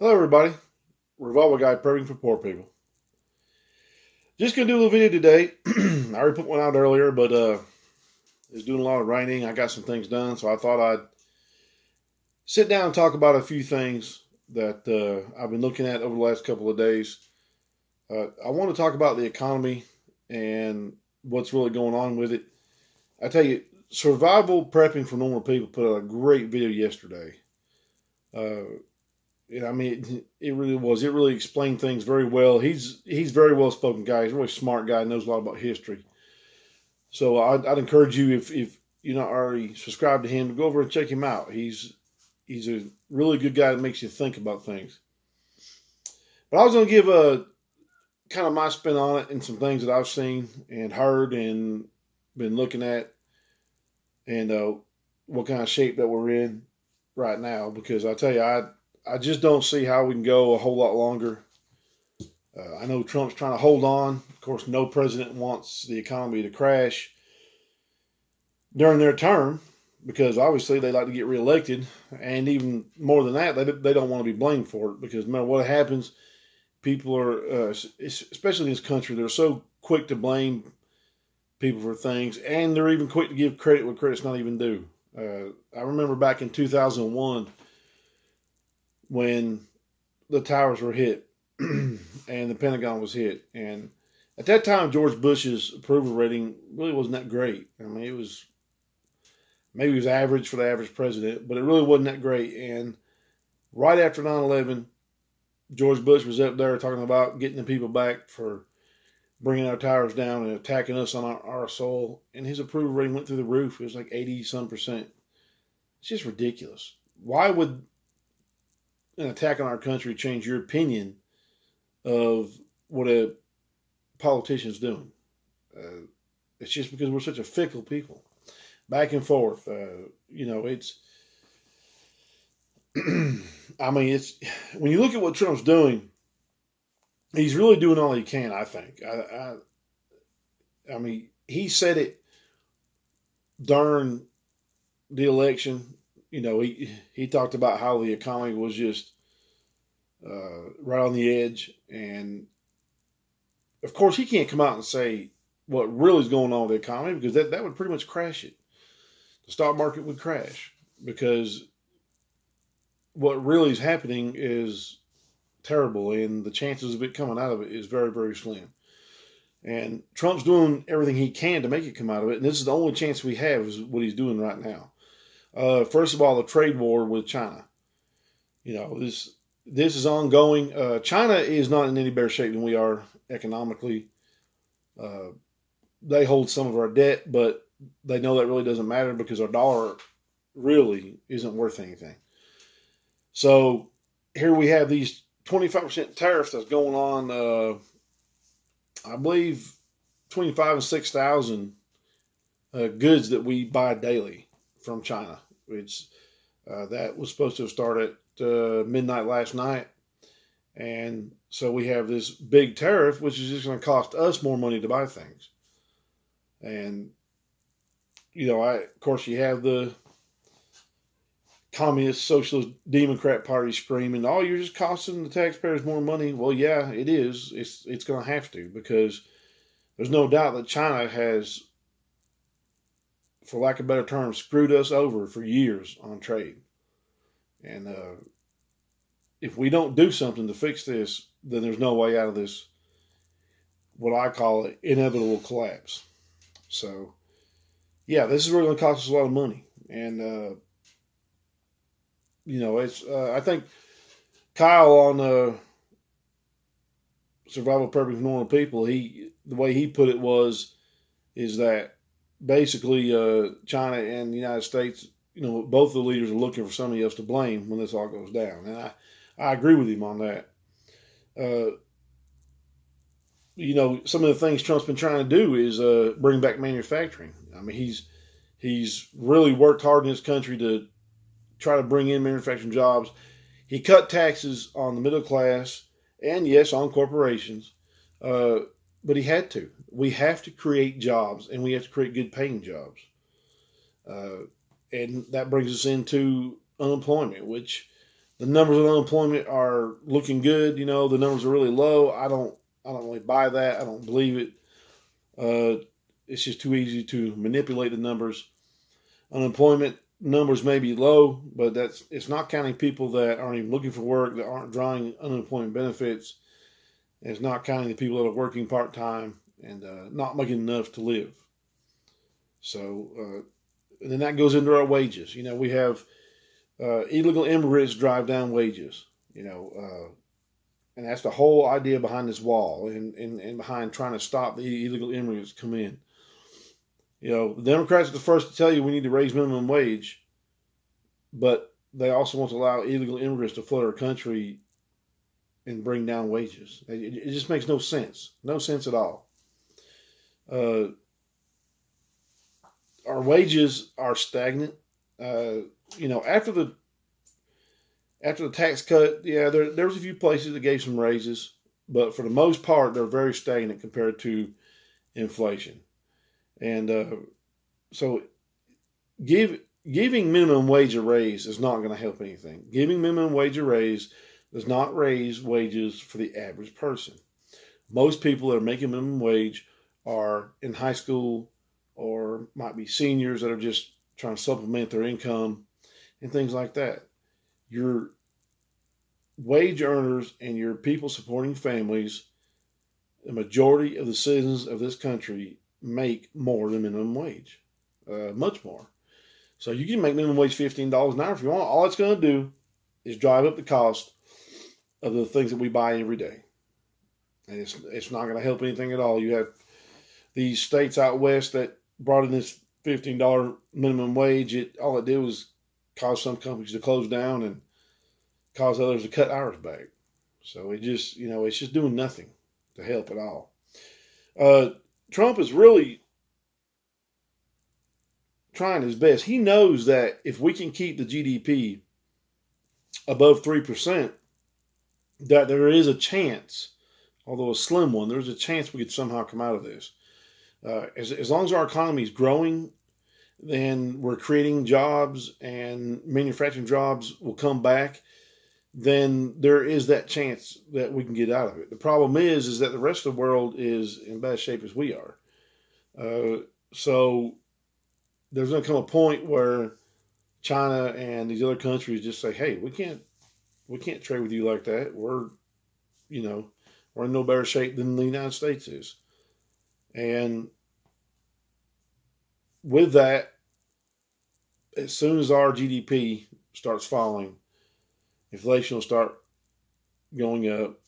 Hello, everybody. Revolver Guy prepping for poor people. Just gonna do a little video today. I already put one out earlier, but it's doing a lot of raining. I got some things done, so I thought I'd sit down and talk about a few things that I've been looking at over the last couple of days. I want to talk about the economy and what's really going on with it. I tell you, Survival Prepping for Normal People put out a great video yesterday. I mean, it really was. It really explained things very well. He's very well spoken guy. He's a really smart guy. Knows a lot about history. So I'd encourage you if you're not already subscribed to him to go over and check him out. He's a really good guy that makes you think about things. But I was going to give a kind of my spin on it and some things that I've seen and heard and been looking at, and what kind of shape that we're in right now. Because I tell you, I just don't see how we can go a whole lot longer. I know Trump's trying to hold on. Of course, no president wants the economy to crash during their term because obviously they like to get reelected. And even more than that, they don't want to be blamed for it because no matter what happens, people are, especially in this country, they're so quick to blame people for things. And they're even quick to give credit when credit's not even due. I remember back in 2001 when the towers were hit and the Pentagon was hit. And at that time, George Bush's approval rating really wasn't that great. I mean, it was maybe it was average for the average president, but it really wasn't that great. And right after 9/11, George Bush was up there talking about getting the people back for bringing our towers down and attacking us on our soil. And his approval rating went through the roof. It was like 80-some%. It's just ridiculous. Why would an attack on our country change your opinion of what a politician's doing? It's just because we're such a fickle people, back and forth. It's. I mean, it's when you look at what Trump's doing, he's really doing all he can. I think. I mean, he said it during the election. He talked about how the economy was just right on the edge, and of course, he can't come out and say what really is going on with the economy because that would pretty much crash it. The stock market would crash because what really is happening is terrible, and the chances of it coming out of it is very, very slim. And Trump's doing everything he can to make it come out of it, and this is the only chance we have is what he's doing right now. First of all, the trade war with China. This is ongoing. China is not in any better shape than we are economically. They hold some of our debt, but they know that really doesn't matter because our dollar really isn't worth anything. So here we have these 25% tariffs that's going on. I believe between 5 and 6,000 goods that we buy daily from China. That was supposed to have started midnight last night, and so we have this big tariff, which is just going to cost us more money to buy things. And of course, you have the Communist Socialist Democrat Party screaming, "Oh, you're just costing the taxpayers more money." Well, yeah, it is. It's going to have to because there's no doubt that China has, for lack of a better term, screwed us over for years on trade. And if we don't do something to fix this, then there's no way out of this, what I call it, inevitable collapse. So, yeah, this is really going to cost us a lot of money. And, I think Kyle on Survival Prepping for Normal People, the way he put it is that basically China and the United States, both the leaders are looking for somebody else to blame when this all goes down. And I agree with him on that. Some of the things Trump's been trying to do is bring back manufacturing. I mean, he's really worked hard in this country to try to bring in manufacturing jobs. He cut taxes on the middle class and, yes, on corporations. But he had to. We have to create jobs, and we have to create good paying jobs. And that brings us into unemployment, which The numbers of unemployment are looking good. You know, the numbers are really low. I don't really buy that. I don't believe it. It's just too easy to manipulate the numbers. Unemployment numbers may be low, but it's not counting people that aren't even looking for work, that aren't drawing unemployment benefits. It's not counting the people that are working part time and not making enough to live. So, and then that goes into our wages. You know, we have illegal immigrants drive down wages. You know, and that's the whole idea behind this wall and behind trying to stop the illegal immigrants come in. You know, the Democrats are the first to tell you we need to raise minimum wage, but they also want to allow illegal immigrants to flood our country and bring down wages. It just makes no sense. No sense at all. Our wages are stagnant. You know, after the tax cut, yeah, there was a few places that gave some raises, but for the most part, they're very stagnant compared to inflation. And so giving minimum wage a raise is not going to help anything. Giving minimum wage a raise does not raise wages for the average person. Most people that are making minimum wage are in high school or might be seniors that are just trying to supplement their income and things like that. Your wage earners and your people supporting families, the majority of the citizens of this country make more than minimum wage, much more. So you can make minimum wage $15 an hour if you want. All it's going to do is drive up the cost of the things that we buy every day, and it's not going to help anything at all. You have these states out west that brought in this $15 minimum wage. All it did was cause some companies to close down and cause others to cut hours back. So it just, you know, it's just doing nothing to help at all. Trump is really trying his best. He knows that if we can keep the GDP above 3%, that there is a chance, although a slim one, there's a chance we could somehow come out of this. As long as our economy is growing, then we're creating jobs and manufacturing jobs will come back, then there is that chance that we can get out of it. The problem is that the rest of the world is in bad shape as we are. So there's going to come a point where China and these other countries just say, "Hey, we can't trade with you like that. We're in no better shape than the United States is." And with that, as soon as our GDP starts falling, inflation will start going up,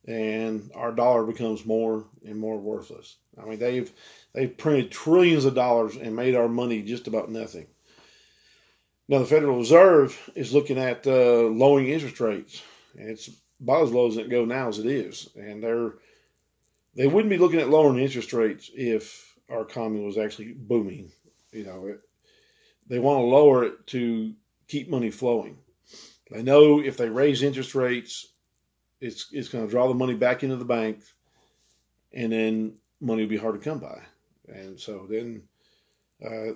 and our dollar becomes more and more worthless. I mean, they've printed trillions of dollars and made our money just about nothing. Now, the Federal Reserve is looking at lowering interest rates, and it's about as low as it go now as it is. And they wouldn't be looking at lowering interest rates if our economy was actually booming. You know, they want to lower it to keep money flowing. They know if they raise interest rates, it's going to draw the money back into the bank, and then money will be hard to come by. And so then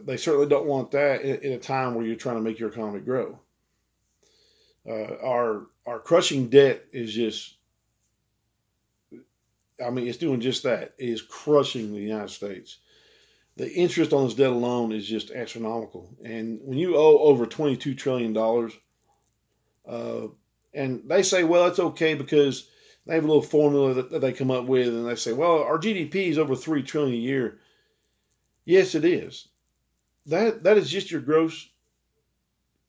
they certainly don't want that in a time where you're trying to make your economy grow. Our crushing debt is just, I mean, it's doing just that. It is crushing the United States. The interest on this debt alone is just astronomical. And when you owe over $22 trillion, and they say, well, it's okay because they have a little formula that they come up with, and they say, well, our GDP is over $3 trillion a year. Yes, it is. That is just your gross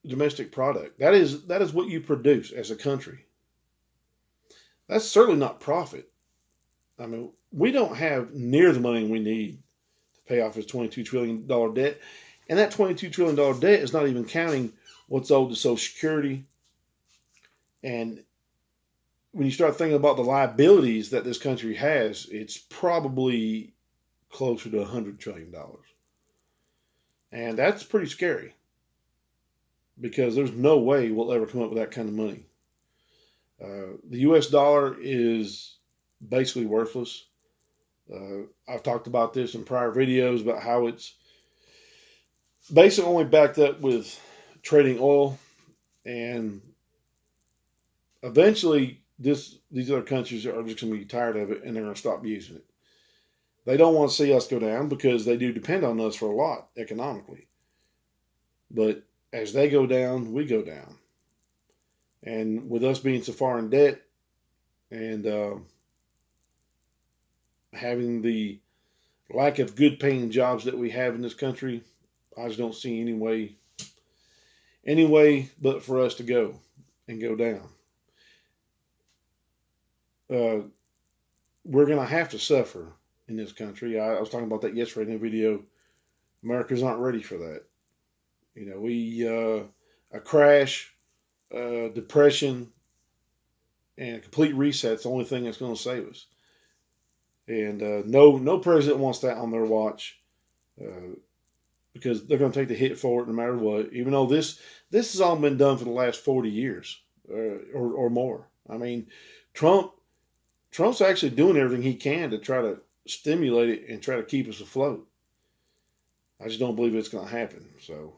domestic product. That is what you produce as a country. That's certainly not profit. I mean, we don't have near the money we need to pay off this $22 trillion debt. And that $22 trillion debt is not even counting what's owed to Social Security. And when you start thinking about the liabilities that this country has, it's probably closer to $100 trillion. And that's pretty scary, because there's no way we'll ever come up with that kind of money. The U.S. dollar is basically worthless. I've talked about this in prior videos about how it's basically only backed up with trading oil, and eventually these other countries are just going to be tired of it, and they're going to stop using it. They don't want to see us go down because they do depend on us for a lot economically. But as they go down, we go down. And with us being so far in debt and having the lack of good paying jobs that we have in this country, I just don't see any way but for us to go and go down. We're going to have to suffer in this country. I was talking about that yesterday in a video. Americans aren't ready for that. You know, a crash, depression, and a complete reset's the only thing that's going to save us. And no president wants that on their watch, because they're going to take the hit for it no matter what. Even though this has all been done for the last 40 years or more. I mean, Trump's actually doing everything he can to try to stimulate it and try to keep us afloat. I just don't believe it's going to happen. So,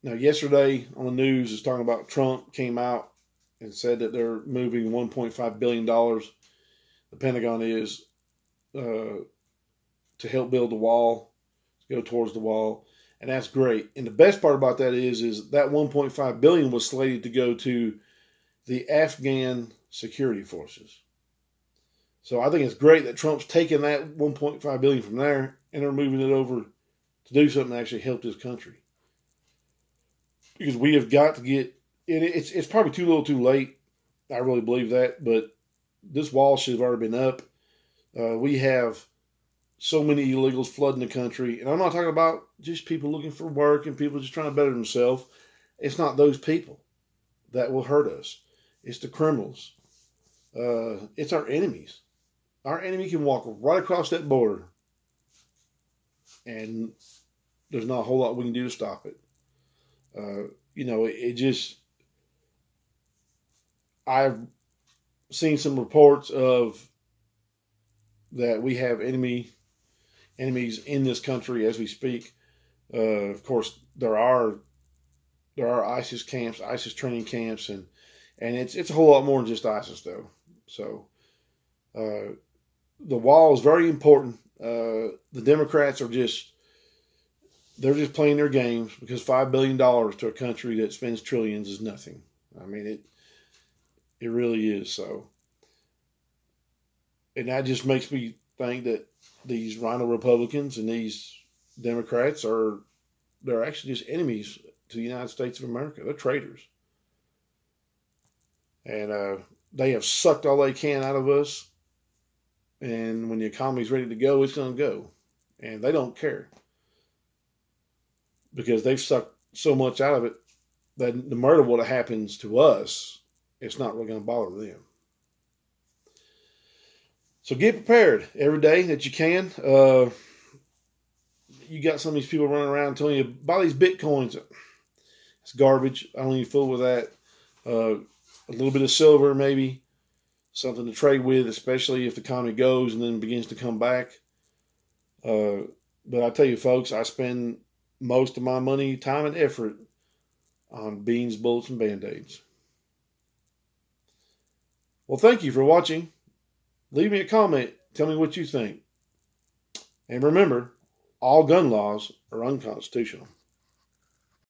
now yesterday on the news is talking about Trump came out and said that they're moving $1.5 billion, the Pentagon is, to help build the wall, to go towards the wall. And that's great. And the best part about that is that $1.5 billion was slated to go to the Afghan security forces. So I think it's great that Trump's taking that $1.5 billion from there and they're moving it over to do something that actually help this country. Because we have got to get, it's probably too little too late. I really believe that, but this wall should have already been up. We have so many illegals flooding the country. And I'm not talking about just people looking for work and people just trying to better themselves. It's not those people that will hurt us. It's the criminals. It's our enemies. Our enemy can walk right across that border and there's not a whole lot we can do to stop it. You know, it just, I've seen some reports of that we have enemies in this country as we speak. Of course, there are ISIS camps, ISIS training camps, and it's a whole lot more than just ISIS though. So the wall is very important. The Democrats are they're just playing their games because $5 billion to a country that spends trillions is nothing. I mean, it really is. So, and that just makes me think that these rhino Republicans and these Democrats they're actually just enemies to the United States of America. They're traitors. And they have sucked all they can out of us. And when the economy's ready to go, it's going to go. And they don't care. Because they've sucked so much out of it that no matter what happens to us, it's not really going to bother them. So get prepared every day that you can. You got some of these people running around telling you, buy these Bitcoins. It's garbage. I don't even fool with that. A little bit of silver, maybe. Something to trade with, especially if the economy goes and then begins to come back. But I tell you, folks, I spend most of my money, time, and effort on beans, bullets, and Band-Aids. Well, thank you for watching. Leave me a comment. Tell me what you think. And remember, all gun laws are unconstitutional.